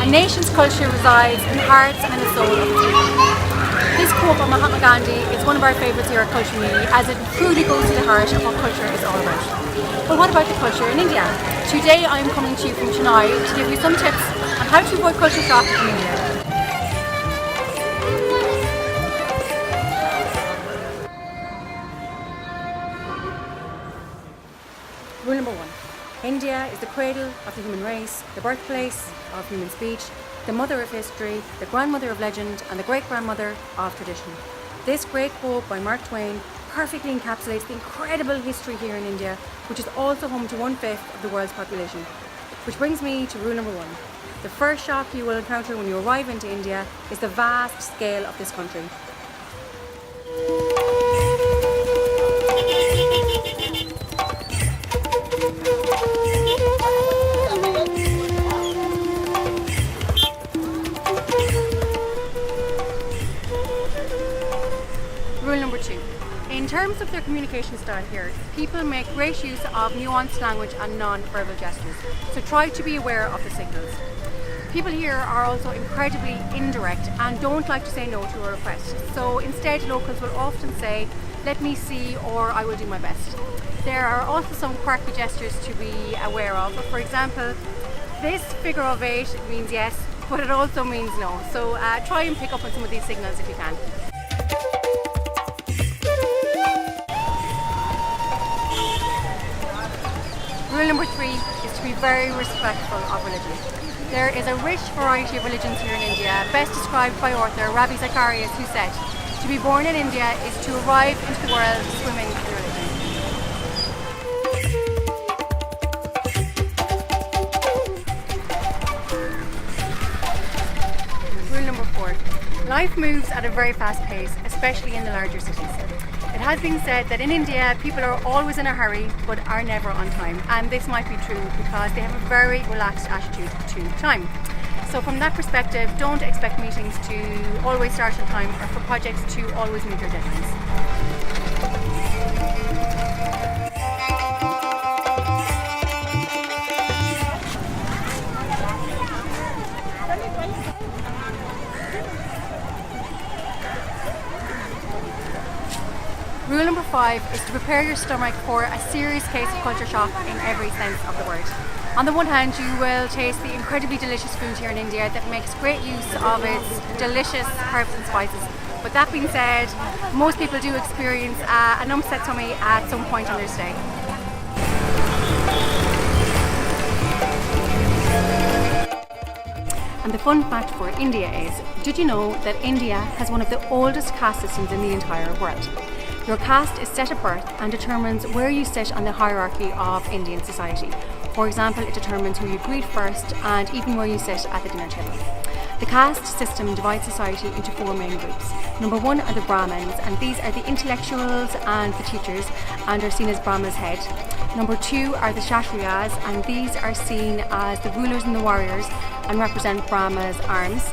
A nation's culture resides in the hearts and in the soul of its people. This quote by Mahatma Gandhi is one of our favourites here at CultureMee, as it truly goes to the heart of what culture is all about. But what about the culture in India? Today I am coming to you from Chennai to give you some tips on how to avoid culture shock in India. Rule number 1. India is the cradle of the human race, the birthplace of human speech, the mother of history, the grandmother of legend, and the great-grandmother of tradition. This great quote by Mark Twain perfectly encapsulates the incredible history here in India, which is also home to 1/5 of the world's population. Which brings me to rule number 1. The first shock you will encounter when you arrive into India is the vast scale of this country. Rule number 2. In terms of their communication style here, people make great use of nuanced language and non-verbal gestures, so try to be aware of the signals. People here are also incredibly indirect and don't like to say no to a request, so instead locals will often say, "Let me see," or "I will do my best." There are also some quirky gestures to be aware of. For example, this figure of 8 means yes, but it also means no, so try and pick up on some of these signals if you can. Rule number 3 is to be very respectful of religion. There is a rich variety of religions here in India, best described by author Rabbi Zacharias, who said, "To be born in India is to arrive into the world swimming in religion." Rule number 4. Life moves at a very fast pace, especially in the larger cities. It has been said that in India people are always in a hurry but are never on time, and this might be true because they have a very relaxed attitude to time. So from that perspective, don't expect meetings to always start on time or for projects to always meet their deadlines. Rule number 5 is to prepare your stomach for a serious case of culture shock in every sense of the word. On the one hand, you will taste the incredibly delicious food here in India that makes great use of its delicious herbs and spices. But that being said, most people do experience an upset tummy at some point on their stay. And the fun fact for India is, did you know that India has one of the oldest caste systems in the entire world? Your caste is set at birth and determines where you sit on the hierarchy of Indian society. For example, it determines who you greet first and even where you sit at the dinner table. The caste system divides society into 4 main groups. Number 1 are the Brahmins, and these are the intellectuals and the teachers and are seen as Brahma's head. Number 2 are the Kshatriyas, and these are seen as the rulers and the warriors and represent Brahma's arms.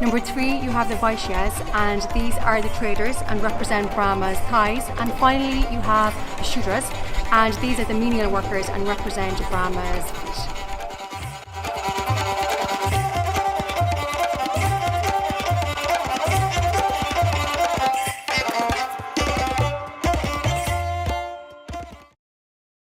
Number 3, you have the Vaishyas, and these are the traders and represent Brahma's thighs. And finally, you have the Shudras, and these are the menial workers and represent Brahma's feet.